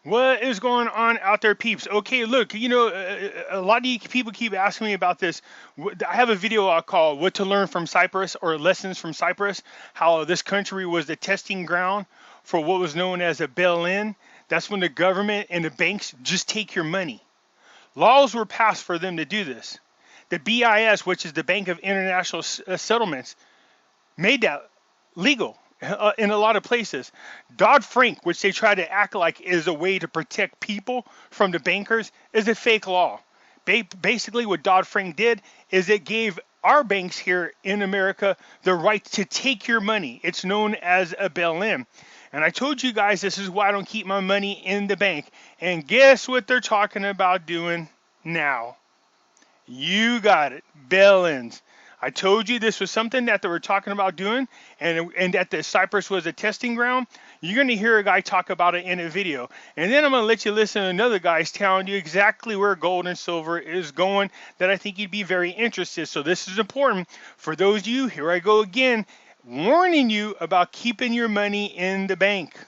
What is going on out there, peeps? Okay, look, a lot of you people keep asking me about this. I have a video I call What to Learn from Cyprus or Lessons from Cyprus, how this country was the testing ground for what was known as a bail-in. That's when the government and the banks just take your money. Laws were passed for them to do this. The BIS, which is the Bank of International Settlements, made that legal in a lot of places. Dodd-Frank, which they try to act like is a way to protect people from the bankers, is a fake law. Basically, what Dodd-Frank did is it gave our banks here in America the right to take your money. It's known as a bail-in. And I told you guys this is why I don't keep my money in the bank. And guess what they're talking about doing now? You got it, bail-ins. I told you this was something that they were talking about doing, and that the Cyprus was a testing ground. You're going to hear a guy talk about it in a video. And then I'm going to let you listen to another guy's telling you exactly where gold and silver is going that I think you'd be very interested. So this is important for those of you, here I go again, warning you about keeping your money in the bank.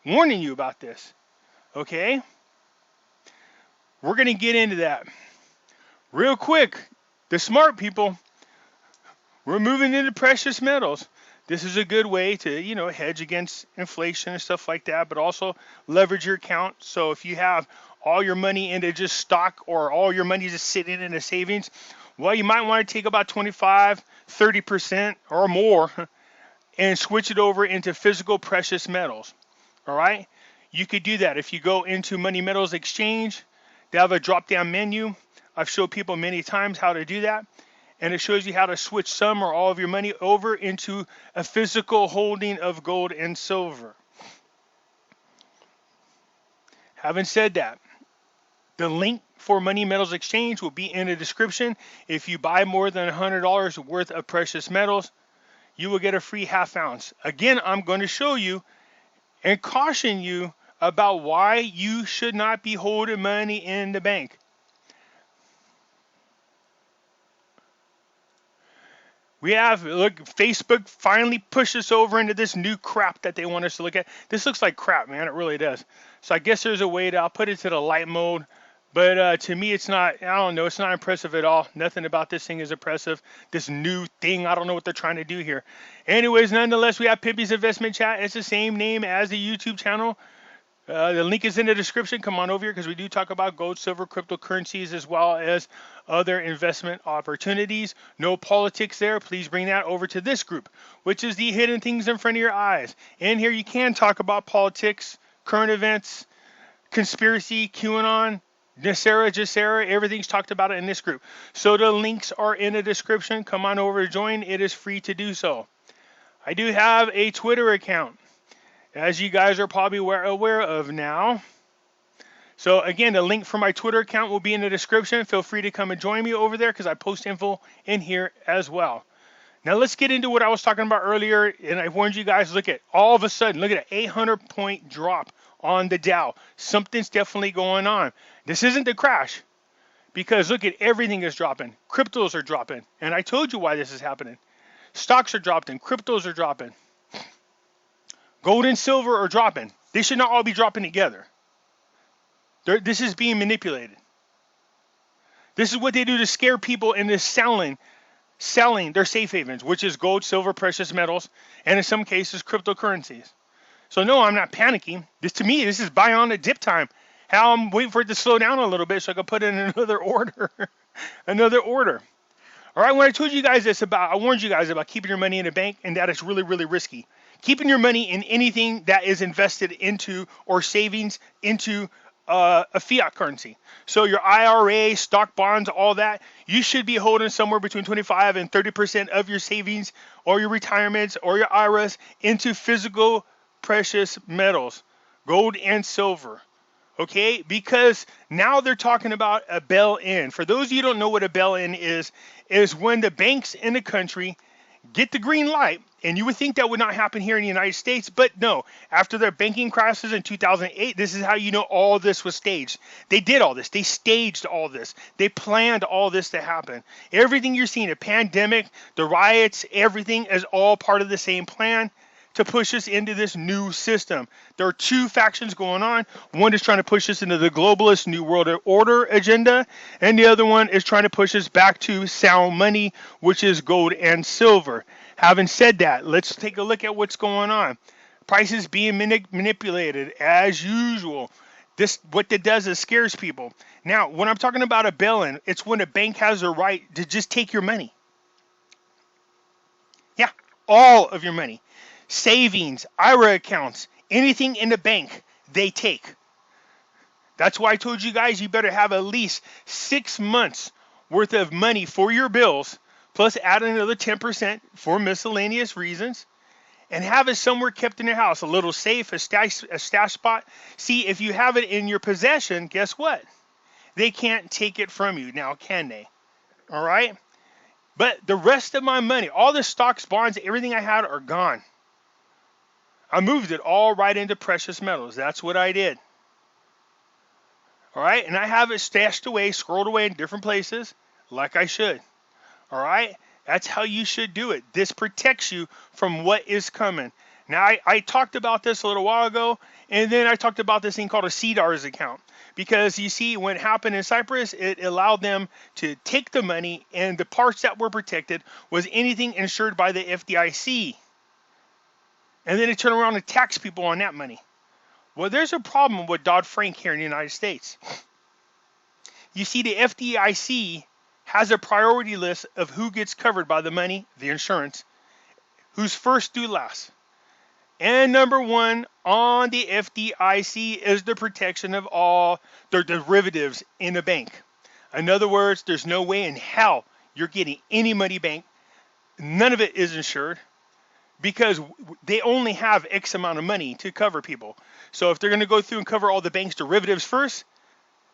Warning you about this, okay? We're going to get into that. Real quick, the smart people, we're moving into precious metals. This is a good way to, hedge against inflation and stuff like that, but also leverage your account. So if you have all your money into just stock or all your money just sitting in a savings, well, you might want to take about 25, 30% or more and switch it over into physical precious metals. All right? You could do that. If you go into Money Metals Exchange, they have a drop-down menu. I've showed people many times how to do that, and it shows you how to switch some or all of your money over into a physical holding of gold and silver. Having said that, the link for Money Metals Exchange will be in the description. If you buy more than $100 worth of precious metals, you will get a free half ounce. Again, I'm going to show you and caution you about why you should not be holding money in the bank. We have, look, Facebook finally pushed us over into this new crap that they want us to look at. This looks like crap, man. It really does. So I guess there's a way I'll put it to the light mode. But to me, it's not, I don't know, it's not impressive at all. Nothing about this thing is impressive. This new thing, I don't know what they're trying to do here. Anyways, nonetheless, we have Pimpy's Investment Chat. It's the same name as the YouTube channel. The link is in the description. Come on over here because we do talk about gold, silver, cryptocurrencies, as well as other investment opportunities. No politics there. Please bring that over to this group, which is the hidden things in front of your eyes. In here, you can talk about politics, current events, conspiracy, QAnon, NESARA, GESARA. Everything's talked about it in this group. So the links are in the description. Come on over to join. It is free to do so. I do have a Twitter account, as you guys are probably aware of now. So again, the link for my Twitter account will be in the description. Feel free to come and join me over there because I post info in here as well. Now let's get into what I was talking about earlier, and I warned you guys, look at, all of a sudden, look at an 800-point drop on the Dow. Something's definitely going on. This isn't the crash, because look at, everything is dropping. Cryptos are dropping, and I told you why this is happening. Stocks are dropping, cryptos are dropping. Gold and silver are dropping. They should not all be dropping together. This is being manipulated. This is what they do to scare people into selling their safe havens, which is gold, silver, precious metals, and in some cases, cryptocurrencies. So no, I'm not panicking. To me, this is buy on a dip time. How I'm waiting for it to slow down a little bit so I can put in another order. Another order. All right, when I told you guys this I warned you guys about keeping your money in a bank and that it's really, really risky. Keeping your money in anything that is invested into or savings into a fiat currency. So your IRA, stock bonds, all that, you should be holding somewhere between 25 and 30% of your savings or your retirements or your IRAs into physical precious metals, gold and silver. Okay, because now they're talking about a bail-in. For those of you who don't know what a bail-in is when the banks in the country get the green light, and you would think that would not happen here in the United States, but no. After their banking crashes in 2008, this is how you know all this was staged. They did all this. They staged all this. They planned all this to happen. Everything you're seeing, the pandemic, the riots, everything is all part of the same plan to push us into this new system. There are two factions going on. One is trying to push us into the globalist New World Order agenda, and the other one is trying to push us back to sound money, which is gold and silver. Having said that, let's take a look at what's going on. Prices being manipulated as usual. This what that does is scares people. Now, when I'm talking about a bail-in, it's when a bank has a right to just take your money. Yeah, all of your money. Savings, IRA accounts, anything in the bank, they take. That's why I told you guys you better have at least 6 months worth of money for your bills, plus add another 10% for miscellaneous reasons, and have it somewhere kept in your house, a little safe, a stash spot. See, if you have it in your possession, guess what? They can't take it from you now, can they? All right? But the rest of my money, all the stocks, bonds, everything I had are gone. I moved it all right into precious metals. That's what I did. All right? And I have it stashed away, scrolled away in different places like I should. All right? That's how you should do it. This protects you from what is coming. Now, I talked about this a little while ago, and then I talked about this thing called a CDARS account. Because you see, what happened in Cyprus, it allowed them to take the money, and the parts that were protected was anything insured by the FDIC. And then they turn around and tax people on that money. Well, there's a problem with Dodd-Frank here in the United States. You see, the FDIC has a priority list of who gets covered by the money, the insurance, who's first do last. And number one on the FDIC is the protection of all their derivatives in a bank. In other words, there's no way in hell you're getting any money bank. None of it is insured because they only have X amount of money to cover people. So if they're going to go through and cover all the bank's derivatives first,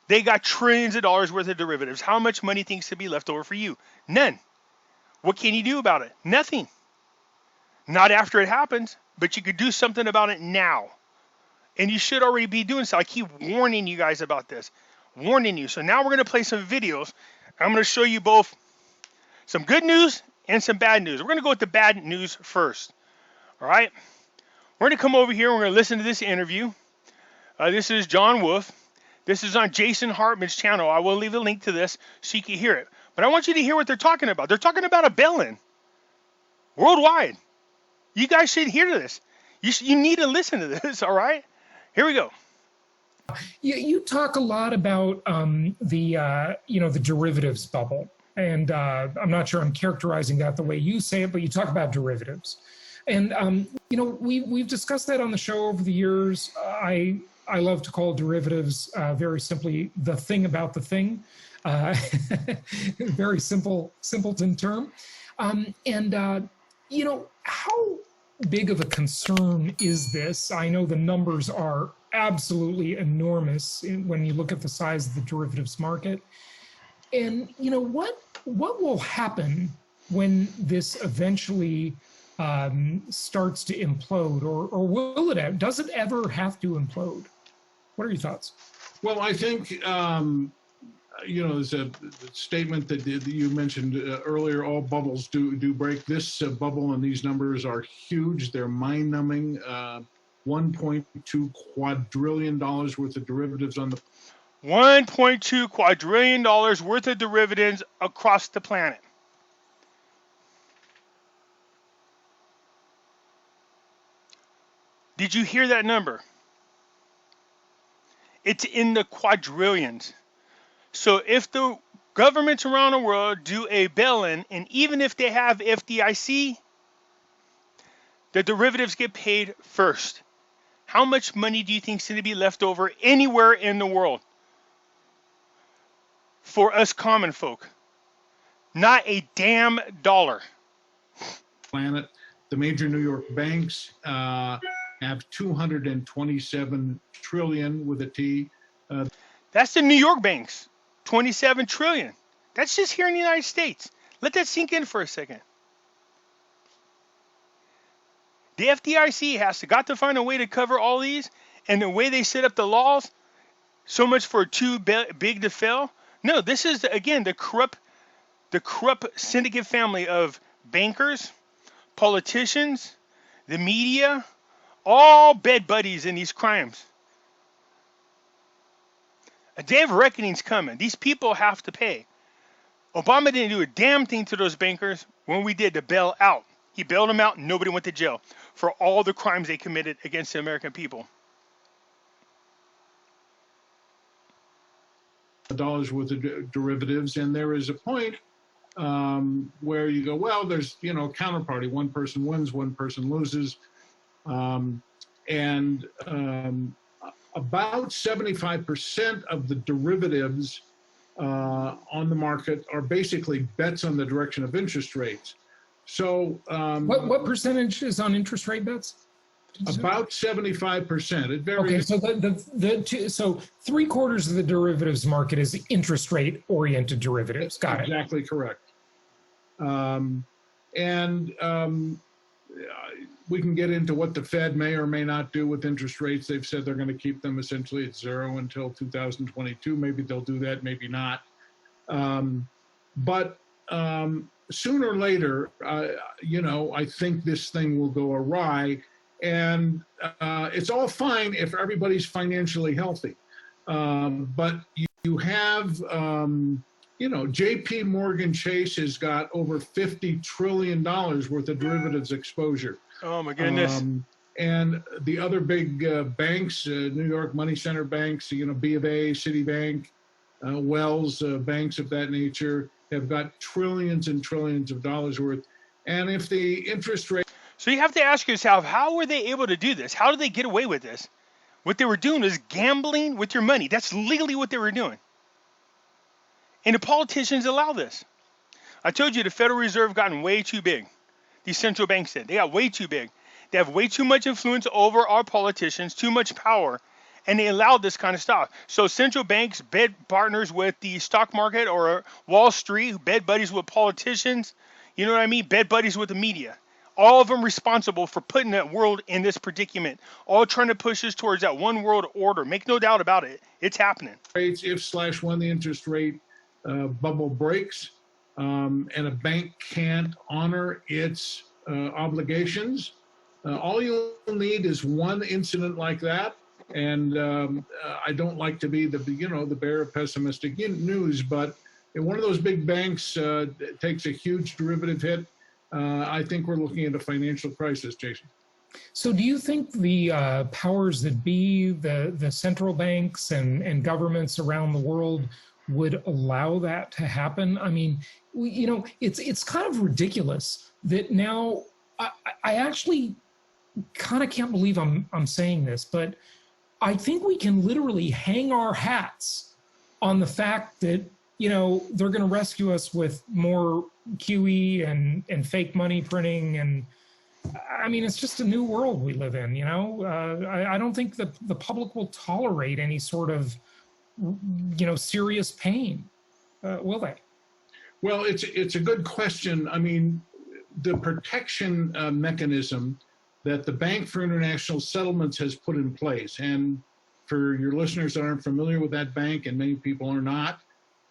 they got trillions of dollars worth of derivatives. How much money thinks to be left over for you? None. What can you do about it? Nothing. Not after it happens, but you could do something about it now. And you should already be doing so. I keep warning you guys about this. Warning you. So now we're going to play some videos. I'm going to show you both some good news and some bad news. We're going to go with the bad news first. All right? We're going to come over here and we're going to listen to this interview. This is John Wolf. This is on Jason Hartman's channel. I will leave a link to this so you can hear it. But I want you to hear what they're talking about. They're talking about a bail-in worldwide. You guys should hear this. You need to listen to this, all right? Here we go. You talk a lot about the derivatives bubble, and I'm not sure I'm characterizing that the way you say it, but you talk about derivatives, and we've discussed that on the show over the years. I love to call derivatives very simply the thing about the thing, very simpleton term, how big of a concern is this? I know the numbers are absolutely enormous when you look at the size of the derivatives market. And, what will happen when this eventually starts to implode, or will it? Does it ever have to implode? What are your thoughts? Well, I think, there's a statement that you mentioned earlier, all bubbles do break. This bubble and these numbers are huge. They're mind-numbing. $1.2 quadrillion worth of derivatives on the... $1.2 quadrillion worth of derivatives across the planet. Did you hear that number? It's in the quadrillions. So if the governments around the world do a bail-in, and even if they have FDIC, the derivatives get paid first. How much money do you think is going to be left over anywhere in the world for us common folk? Not a damn dollar. Planet. The major New York banks have 227 trillion with a T. That's the New York banks. 27 trillion. That's just here in the United States. Let that sink in for a second. The FDIC has got to find a way to cover all these, and the way they set up the laws, so much for too big to fail. No, this is, again, the corrupt syndicate family of bankers, politicians, the media, all bed buddies in these crimes. A day of reckoning's coming. These people have to pay. Obama didn't do a damn thing to those bankers when we did the bail out. He bailed them out and nobody went to jail for all the crimes they committed against the American people. Dollars worth of derivatives, and there is a point where you go, well, there's, you know, counterparty. One person wins, one person loses. About 75% of the derivatives on the market are basically bets on the direction of interest rates. So what percentage is on interest rate bets? About 75%. It varies. Okay, so 3/4 of the derivatives market is interest rate oriented derivatives. Got it. Exactly correct. We can get into what the Fed may or may not do with interest rates. They've said they're going to keep them essentially at zero until 2022. Maybe they'll do that, maybe not. But sooner or later, I think this thing will go awry. And it's all fine if everybody's financially healthy. But you have, JP Morgan Chase has got over $50 trillion worth of derivatives exposure. Oh, my goodness. And the other big banks, New York money center banks, B of A, Citibank, Wells, banks of that nature, have got trillions and trillions of dollars worth. And if the interest rate... So you have to ask yourself, how were they able to do this? How did they get away with this? What they were doing is gambling with your money. That's legally what they were doing. And the politicians allow this. I told you the Federal Reserve gotten way too big. These central banks did. They got way too big. They have way too much influence over our politicians, too much power, and they allowed this kind of stuff. So central banks bed partners with the stock market or Wall Street, bed buddies with politicians, you know what I mean? Bed buddies with the media. All of them responsible for putting that world in this predicament, all trying to push us towards that one world order. Make no doubt about it. It's happening. If/when the interest rate bubble breaks and a bank can't honor its obligations, all you'll need is one incident like that. And I don't like to be the bearer of pessimistic news, but if one of those big banks takes a huge derivative hit, I think we're looking at a financial crisis, Jason. So do you think the powers that be, the central banks and governments around the world would allow that to happen? I mean, it's kind of ridiculous that now I actually kind of can't believe I'm saying this, but I think we can literally hang our hats on the fact that, they're going to rescue us with more QE and fake money printing. And I mean, it's just a new world we live in, I don't think that the public will tolerate any sort of, serious pain, will they? Well, it's a good question. I mean, the protection mechanism that the Bank for International Settlements has put in place, and for your listeners that aren't familiar with that bank, and many people are not,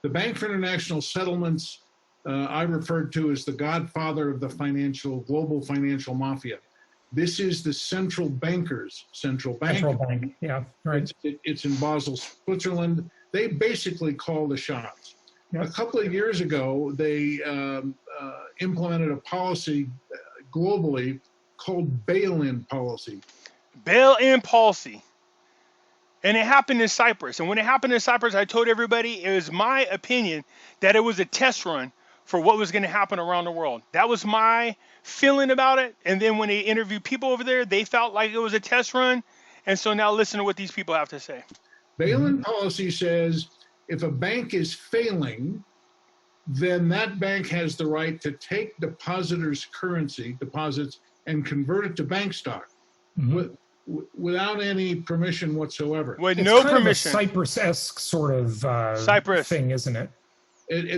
the Bank for International Settlements I referred to as the godfather of the global financial mafia. This is the central bankers' central bank. Central bank, yeah, right. It's in Basel, Switzerland. They basically call the shots. Yep. A couple of years ago, they implemented a policy globally called bail-in policy. Bail-in policy. And it happened in Cyprus. And when it happened in Cyprus, I told everybody it was my opinion that it was a test run for what was going to happen around the world. That was my feeling about it. And then when they interviewed people over there, they felt like it was a test run. And so now listen to what these people have to say. Bail-in policy says if a bank is failing, then that bank has the right to take depositors' deposits, and convert it to bank stock. Mm-hmm. Without any permission whatsoever. With no permission. It's kind of a Cyprus-esque sort of thing, isn't it?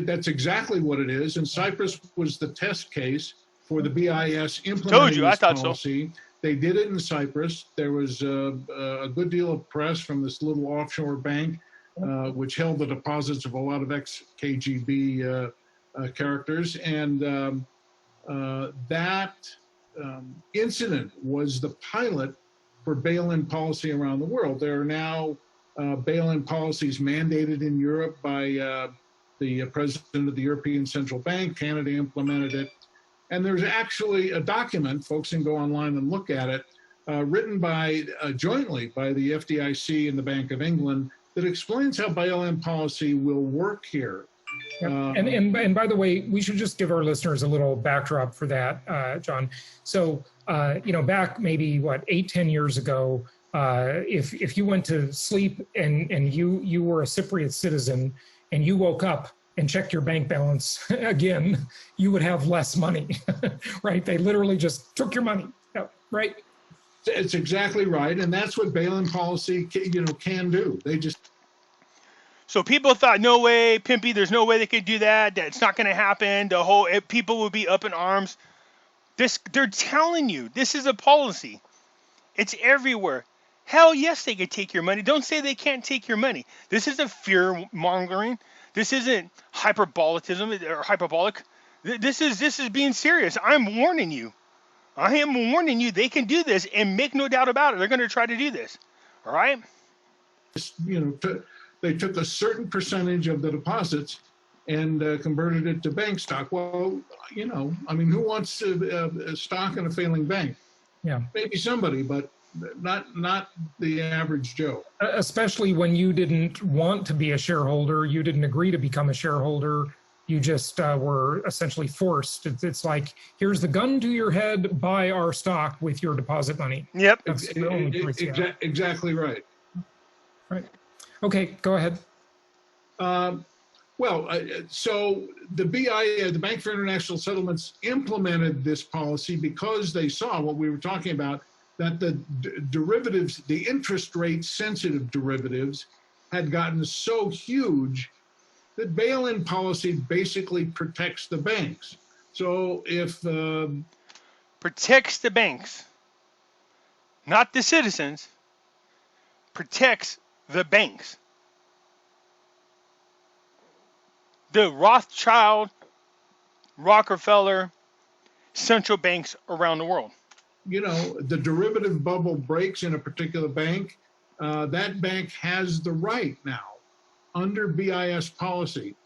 That's exactly what it is. And Cyprus was the test case for the BIS implementing this policy. So. They did it in Cyprus. There was a good deal of press from this little offshore bank, which held the deposits of a lot of ex-KGB characters. And that incident was the pilot for bail-in policy around the world. There are now bail-in policies mandated in Europe by the president of the European Central Bank. Canada implemented it. And there's actually a document, folks can go online and look at it, written by jointly by the FDIC and the Bank of England that explains how bail-in policy will work here. Yep. And by the way, we should just give our listeners a little backdrop for that, John. So, back maybe, 8-10 years ago, if you went to sleep and you were a Cypriot citizen and you woke up and checked your bank balance again, you would have less money, right? They literally just took your money, right? It's exactly right, and that's what bail-in policy, can do. They just. So people thought, no way, Pimpy, there's no way they could do that. That's not going to happen. People would be up in arms. They're telling you, this is a policy. It's everywhere. Hell yes, they could take your money. Don't say they can't take your money. This isn't fear mongering. This isn't hyperbolicism or hyperbolic. This is being serious. I'm warning you. I am warning you. They can do this, and make no doubt about it. They're going to try to do this. All right. They took a certain percentage of the deposits and converted it to bank stock. Well, who wants a stock in a failing bank? Yeah, maybe somebody, but not the average Joe. Especially when you didn't want to be a shareholder, you didn't agree to become a shareholder. You just were essentially forced. It's like, here's the gun to your head, buy our stock with your deposit money. Yep. That's the only place exactly right. Right. Okay, go ahead. So the BIA, the Bank for International Settlements, implemented this policy because they saw what we were talking about, that the derivatives, the interest rate sensitive derivatives, had gotten so huge that bail-in policy basically protects the banks. So if protects the banks, not the citizens, protects the banks. The Rothschild, Rockefeller, central banks around the world. The derivative bubble breaks in a particular bank, that bank has the right now under BIS policy.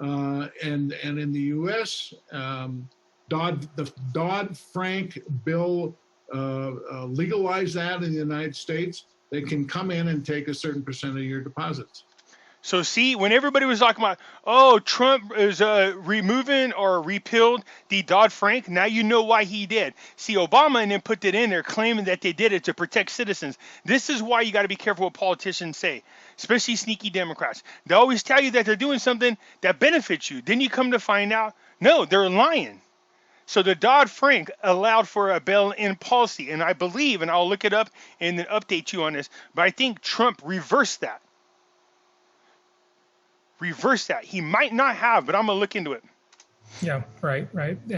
And in the U.S., the Dodd-Frank bill legalized that in the United States. They can come in and take a certain percent of your deposits. So see, when everybody was talking about, oh, Trump is removing or repealed the Dodd-Frank, now you know why he did. See, Obama and then put it in there claiming that they did it to protect citizens. This is why you got to be careful what politicians say, especially sneaky Democrats. They always tell you that they're doing something that benefits you. Then you come to find out, no, they're lying. So the Dodd-Frank allowed for a bail-in policy, and I believe, and I'll look it up and then update you on this, but I think Trump reversed that. He might not have, but I'm gonna look into it. Yeah, right.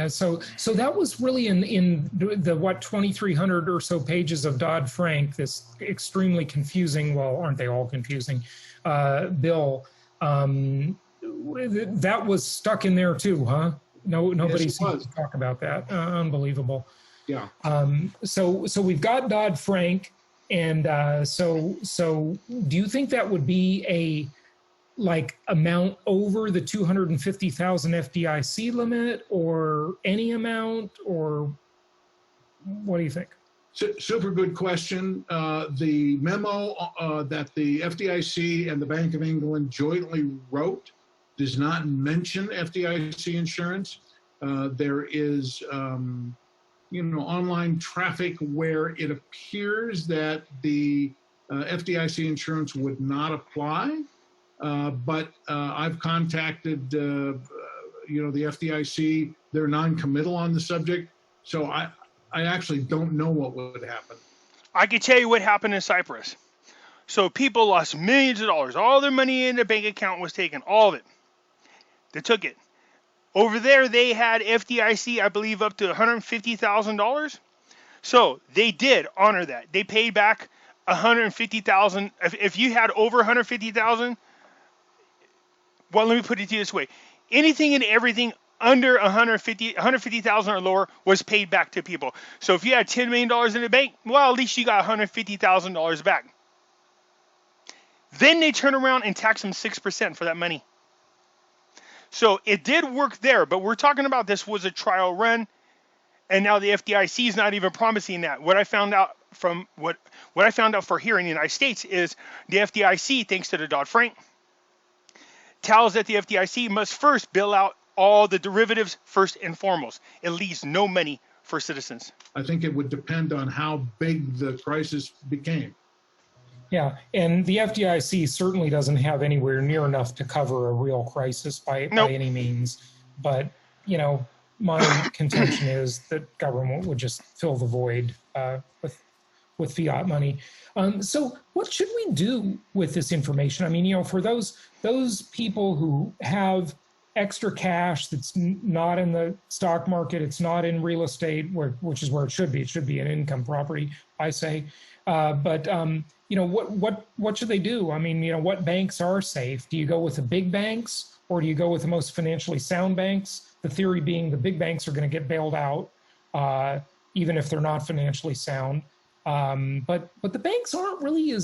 So that was really in the 2,300 or so pages of Dodd-Frank, this extremely confusing, well, aren't they all confusing, bill. That was stuck in there too, huh? Nobody seems to talk about that. Unbelievable. Yeah. So we've got Dodd-Frank, and so do you think that would be a amount over the 250,000 FDIC limit, or any amount, or what do you think? Super good question. The memo that the FDIC and the Bank of England jointly wrote does not mention FDIC insurance. There is, online traffic where it appears that the FDIC insurance would not apply. But I've contacted, the FDIC. They're non-committal on the subject. So I actually don't know what would happen. I can tell you what happened in Cyprus. So people lost millions of dollars. All their money in their bank account was taken, all of it. They took it. Over there, they had FDIC, I believe, up to $150,000. So they did honor that. They paid back $150,000. If you had over $150,000, well, let me put it to you this way. Anything and everything under 150,000 or lower was paid back to people. So if you had $10 million in the bank, well, at least you got $150,000 back. Then they turn around and tax them 6% for that money. So it did work there, but we're talking about this was a trial run, and now the FDIC is not even promising that. What I found out from what I found out for here in the United States is the FDIC, thanks to the Dodd-Frank, tells that the FDIC must first bill out all the derivatives first and foremost. It leaves no money for citizens. I think it would depend on how big the crisis became. Yeah, and the FDIC certainly doesn't have anywhere near enough to cover a real crisis by any means. But, you know, my contention is that government would just fill the void with fiat money. So what should we do with this information? I mean, you know, for those people who have extra cash that's not in the stock market, it's not in real estate, which is where it should be. It should be an income property, I say. But you know, what should they do? I mean, you know, what banks are safe? Do you go with the big banks, or do you go with the most financially sound banks? The theory being the big banks are going to get bailed out, even if they're not financially sound. But the banks aren't really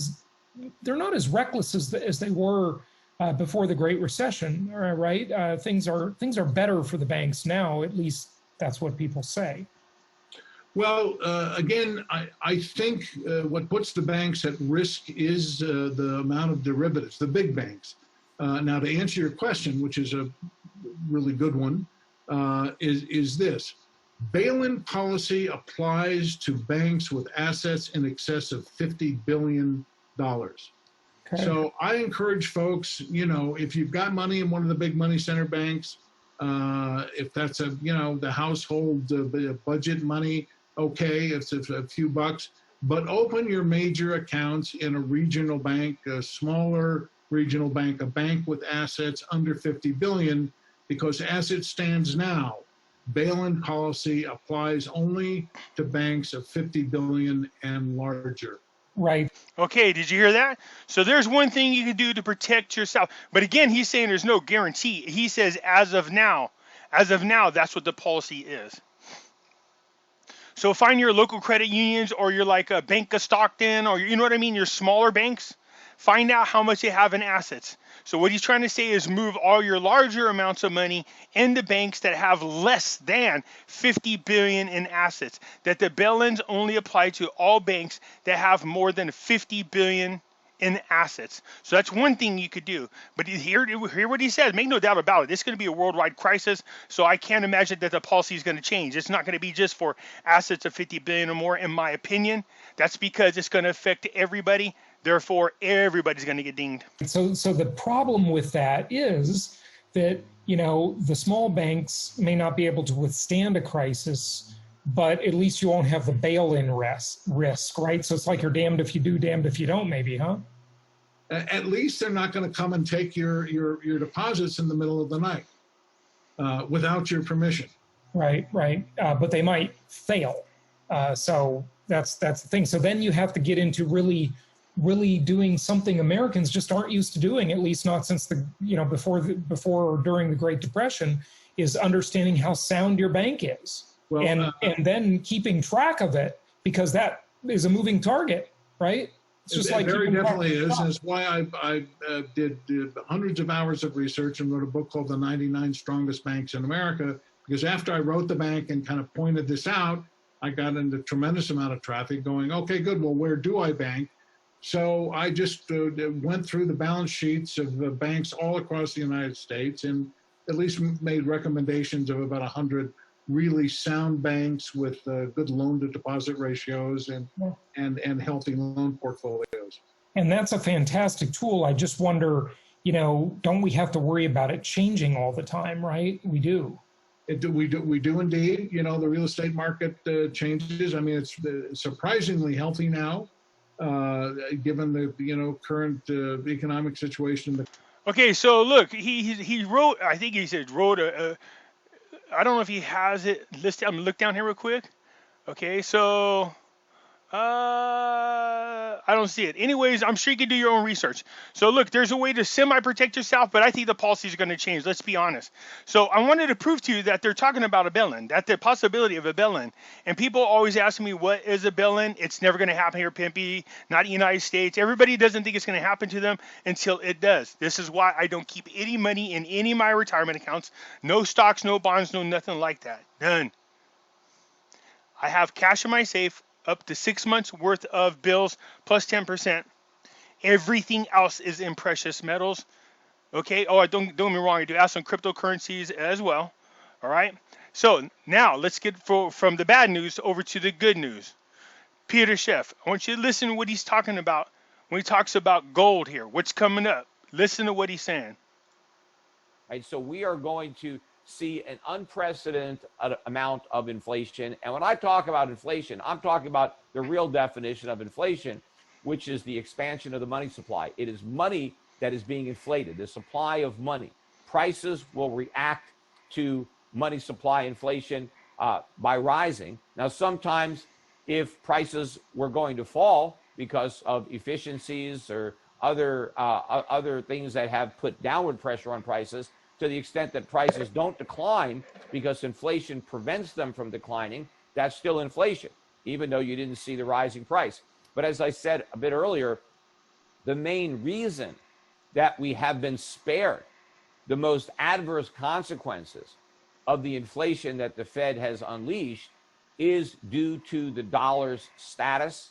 they're not as reckless as they were before the Great Recession, right? Things are better for the banks now. At least that's what people say. Well, again, I think what puts the banks at risk is the amount of derivatives, the big banks. Now, to answer your question, which is a really good one, is this. Bail-in policy applies to banks with assets in excess of $50 billion. Okay. So I encourage folks, you know, if you've got money in one of the big money center banks, if that's the household budget money, okay, it's a few bucks, but open your major accounts in a regional bank, a smaller regional bank, a bank with assets under 50 billion, because as it stands now, bail-in policy applies only to banks of 50 billion and larger. Right. Okay, did you hear that? So there's one thing you can do to protect yourself. But again, he's saying there's no guarantee. He says as of now, that's what the policy is. So find your local credit unions, or you're like a Bank of Stockton, or you know what I mean, your smaller banks. Find out how much they have in assets. So what he's trying to say is move all your larger amounts of money into banks that have less than 50 billion in assets. That the bail-ins only apply to all banks that have more than 50 billion in assets. So that's one thing you could do. But hear what he says. Make no doubt about it. This is going to be a worldwide crisis. So I can't imagine that the policy is going to change. It's not going to be just for assets of 50 billion or more, in my opinion. That's because it's going to affect everybody. Therefore, everybody's going to get dinged. So the problem with that is that, you know, the small banks may not be able to withstand a crisis, but at least you won't have the bail-in risk, right? So it's like you're damned if you do, damned if you don't, maybe, huh? At least they're not going to come and take your deposits in the middle of the night without your permission. Right. But they might fail. So that's the thing. So then you have to get into really doing something Americans just aren't used to doing, at least not since before or during the Great Depression, is understanding how sound your bank is. Well, and then keeping track of it, because that is a moving target, right? It's just like very definitely is. That's why I did hundreds of hours of research and wrote a book called The 99 Strongest Banks in America, because after I wrote the bank and kind of pointed this out, I got into a tremendous amount of traffic going, okay, good, well, where do I bank? So I just went through the balance sheets of banks all across the United States and at least made recommendations of about 100 really sound banks with good loan-to-deposit ratios and healthy loan portfolios. And that's a fantastic tool. I just wonder, you know, don't we have to worry about it changing all the time, right? We do. We do indeed. You know, the real estate market changes. I mean, it's surprisingly healthy now, given the current economic situation. Okay, so look, he wrote. I think he said wrote a I don't know if he has it listed. I'm gonna look down here real quick. Okay, so I don't see it. Anyways, I'm sure you can do your own research. So look, there's a way to semi-protect yourself, but I think the policies are going to change. Let's be honest. So I wanted to prove to you that they're talking about a bail-in, that the possibility of a bail-in. And people always ask me, what is a bail-in? It's never going to happen here, Pimpy, not in the United States. Everybody doesn't think it's going to happen to them until it does. This is why I don't keep any money in any of my retirement accounts. No stocks, no bonds, no nothing like that. None. I have cash in my safe, up to 6 months worth of bills plus 10%. Everything else is in precious metals. Okay. Oh, don't get me wrong. I do have some cryptocurrencies as well. All right. So now let's get from the bad news over to the good news. Peter Schiff, I want you to listen to what he's talking about when he talks about gold here. What's coming up? Listen to what he's saying. Right. So we are going to see an unprecedented amount of inflation. And when I talk about inflation, I'm talking about the real definition of inflation, which is the expansion of the money supply. It is money that is being inflated, the supply of money. Prices will react to money supply inflation by rising. Now, sometimes if prices were going to fall because of efficiencies or other things that have put downward pressure on prices, to the extent that prices don't decline because inflation prevents them from declining, that's still inflation, even though you didn't see the rising price. But as I said a bit earlier, the main reason that we have been spared the most adverse consequences of the inflation that the Fed has unleashed is due to the dollar's status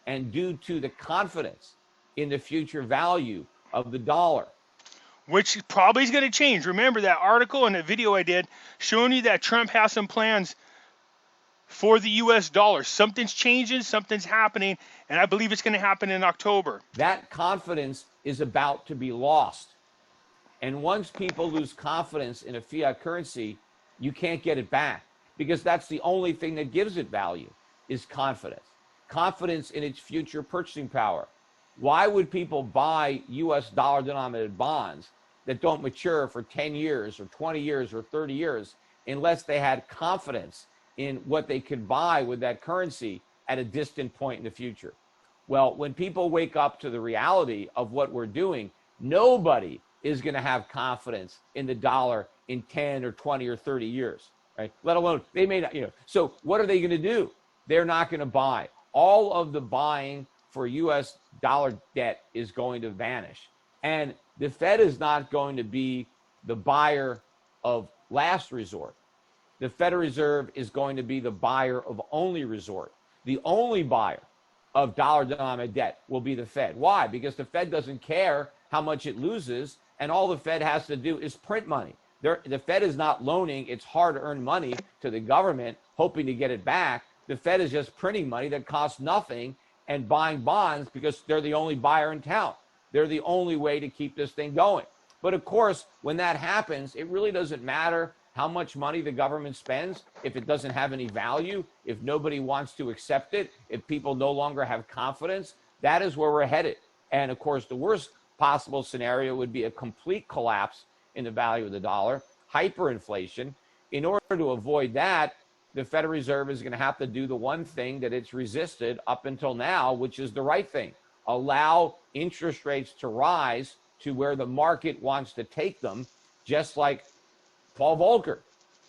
and due to the confidence in the future value of the dollar. Which probably is going to change. Remember that article and the video I did showing you that Trump has some plans for the U.S. dollar. Something's changing, something's happening, and I believe it's going to happen in October. That confidence is about to be lost. And once people lose confidence in a fiat currency, you can't get it back, because that's the only thing that gives it value is confidence. Confidence in its future purchasing power. Why would people buy U.S. dollar-denominated bonds that don't mature for 10 years or 20 years or 30 years unless they had confidence in what they could buy with that currency at a distant point in the future? Well, when people wake up to the reality of what we're doing, nobody is going to have confidence in the dollar in 10 or 20 or 30 years, right? Let alone, they may not, So what are they going to do? They're not going to buy. All of the buying for U.S. dollar debt is going to vanish. And the Fed is not going to be the buyer of last resort. The Federal Reserve is going to be the buyer of only resort. The only buyer of dollar-denominated debt will be the Fed. Why? Because the Fed doesn't care how much it loses, and all the Fed has to do is print money. The Fed is not loaning its hard-earned money to the government, hoping to get it back. The Fed is just printing money that costs nothing and buying bonds because they're the only buyer in town. They're the only way to keep this thing going. But of course, when that happens, it really doesn't matter how much money the government spends if it doesn't have any value, if nobody wants to accept it, if people no longer have confidence. That is where we're headed. And of course, the worst possible scenario would be a complete collapse in the value of the dollar, hyperinflation. In order to avoid that, the Federal Reserve is going to have to do the one thing that it's resisted up until now, which is the right thing. Allow interest rates to rise to where the market wants to take them, just like Paul Volcker.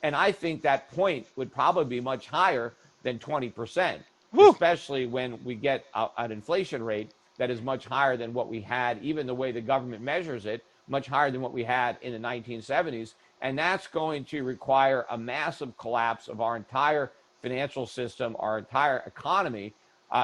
And I think that point would probably be much higher than 20%, especially when we get an inflation rate that is much higher than what we had, even the way the government measures it, much higher than what we had in the 1970s. And that's going to require a massive collapse of our entire financial system, our entire economy,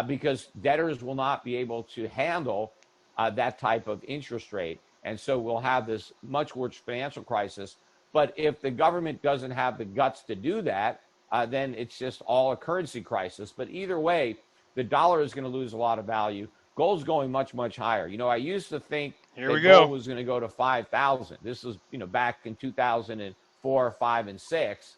because debtors will not be able to handle that type of interest rate. And so we'll have this much worse financial crisis. But if the government doesn't have the guts to do that, then it's just all a currency crisis. But either way, the dollar is going to lose a lot of value. Gold's going much, much higher. I used to think that gold was going to go to 5,000. This was, back in 2004, 5, and 6.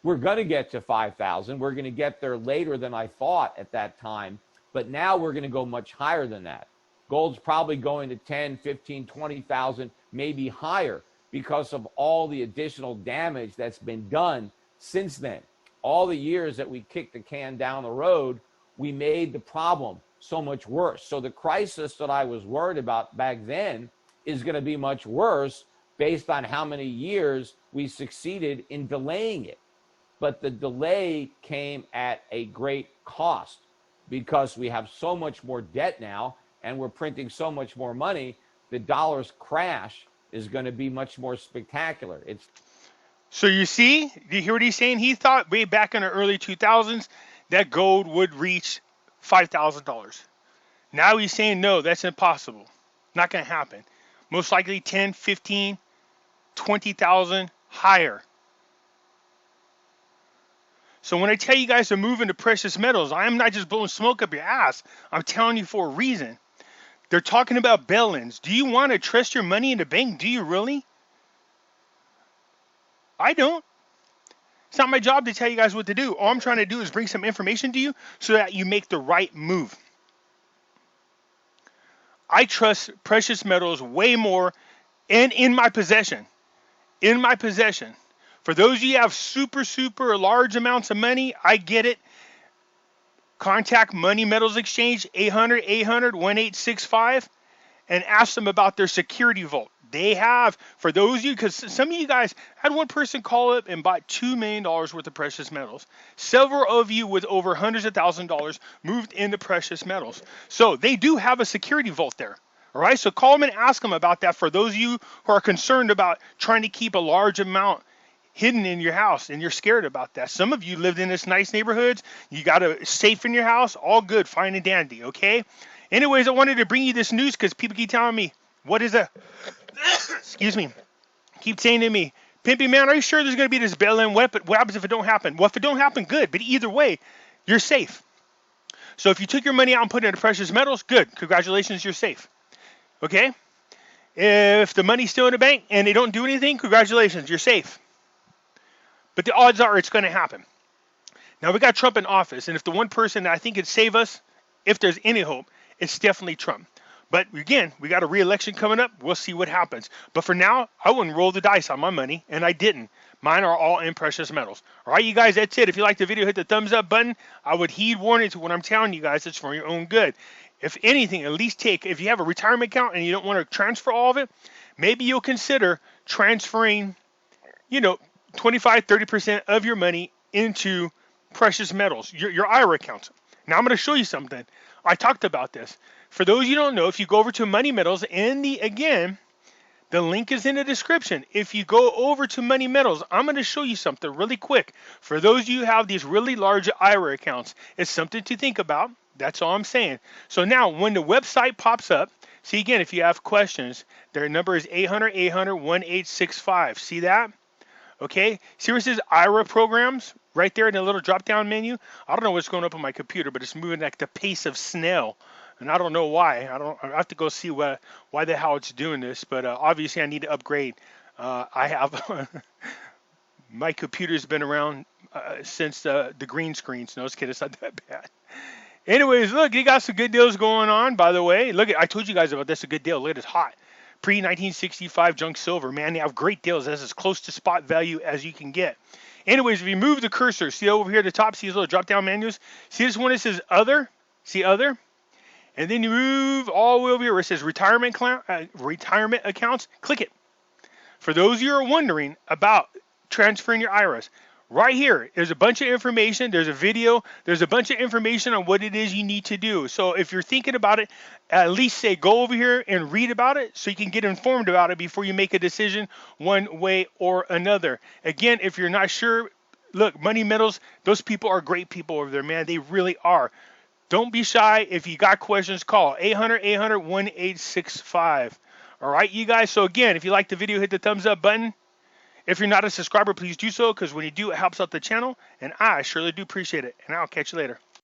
We're going to get to 5,000. We're going to get there later than I thought at that time. But now we're going to go much higher than that. Gold's probably going to 10, 15, 20,000, maybe higher, because of all the additional damage that's been done since then. All the years that we kicked the can down the road we made the problem so much worse. So the crisis that I was worried about back then is going to be much worse based on how many years we succeeded in delaying it. But the delay came at a great cost because we have so much more debt now and we're printing so much more money. The dollar's crash is going to be much more spectacular. So you see, do you hear what he's saying? He thought way back in the early 2000s that gold would reach $5,000. Now he's saying, no, that's impossible. Not going to happen. Most likely 10, 15, 20,000 higher. So when I tell you guys to move into precious metals, I am not just blowing smoke up your ass. I'm telling you for a reason. They're talking about bail-ins. Do you want to trust your money in the bank? Do you really? I don't. It's not my job to tell you guys what to do. All I'm trying to do is bring some information to you so that you make the right move. I trust precious metals way more and in my possession. In my possession. For those of you who have super, super large amounts of money, I get it. Contact Money Metals Exchange, 800-800-1865, and ask them about their security vault. They have, for those of you, because some of you guys, had one person call up and bought $2 million worth of precious metals. Several of you with over hundreds of thousands of dollars moved into precious metals. So they do have a security vault there. All right, so call them and ask them about that for those of you who are concerned about trying to keep a large amount hidden in your house and you're scared about that. Some of you lived in this nice neighborhoods. You got a safe in your house. All good, fine and dandy, okay? Anyways, I wanted to bring you this news because people keep telling me, what is a... Excuse me. Keep saying to me, Pimpy, man, are you sure there's going to be this bail-in? What happens if it don't happen? Well, if it don't happen, good. But either way, you're safe. So if you took your money out and put it into precious metals, good. Congratulations, you're safe. Okay? If the money's still in the bank and they don't do anything, congratulations, you're safe. But the odds are it's going to happen. Now, we got Trump in office, and if the one person that I think could save us, if there's any hope, it's definitely Trump. But again, we got a re-election coming up. We'll see what happens. But for now, I wouldn't roll the dice on my money, and I didn't. Mine are all in precious metals. All right, you guys, that's it. If you like the video, hit the thumbs up button. I would heed warning to what I'm telling you guys. It's for your own good. If anything, at least if you have a retirement account and you don't want to transfer all of it, maybe you'll consider transferring, 25, 30% of your money into precious metals, your IRA accounts. Now I'm going to show you something. I talked about this. For those you don't know, if you go over to Money Metals, again, the link is in the description. If you go over to Money Metals, I'm going to show you something really quick. For those of you who have these really large IRA accounts, it's something to think about. That's all I'm saying. So now, when the website pops up, see again, if you have questions, their number is 800-800-1865. See that? Okay, see where it says IRA programs right there in the little drop-down menu? I don't know what's going up on my computer, but it's moving like the pace of snail. And I don't know why. I have to go see why the hell it's doing this. But obviously, I need to upgrade. I have my computer's been around since the green screens. No, I was kidding. It's not that bad. Anyways, look, you got some good deals going on. By the way, look, I told you guys about this. A good deal. Look, it's hot. Pre-1965 junk silver. Man, they have great deals. That's as close to spot value as you can get. Anyways, if you move the cursor, see over here at the top, see these little drop-down menus? See this one that says Other? See Other? And then you move all the way over here where it says retirement accounts. Click it. For those of you who are wondering about transferring your IRAs, right here, there's a bunch of information. There's a video. There's a bunch of information on what it is you need to do. So if you're thinking about it, at least say go over here and read about it so you can get informed about it before you make a decision one way or another. Again, if you're not sure, look, Money Metals, those people are great people over there, man. They really are. Don't be shy. If you got questions, call 800-800-1865. All right, you guys. So again, if you like the video, hit the thumbs up button. If you're not a subscriber, please do so, because when you do, it helps out the channel, and I surely do appreciate it. And I'll catch you later.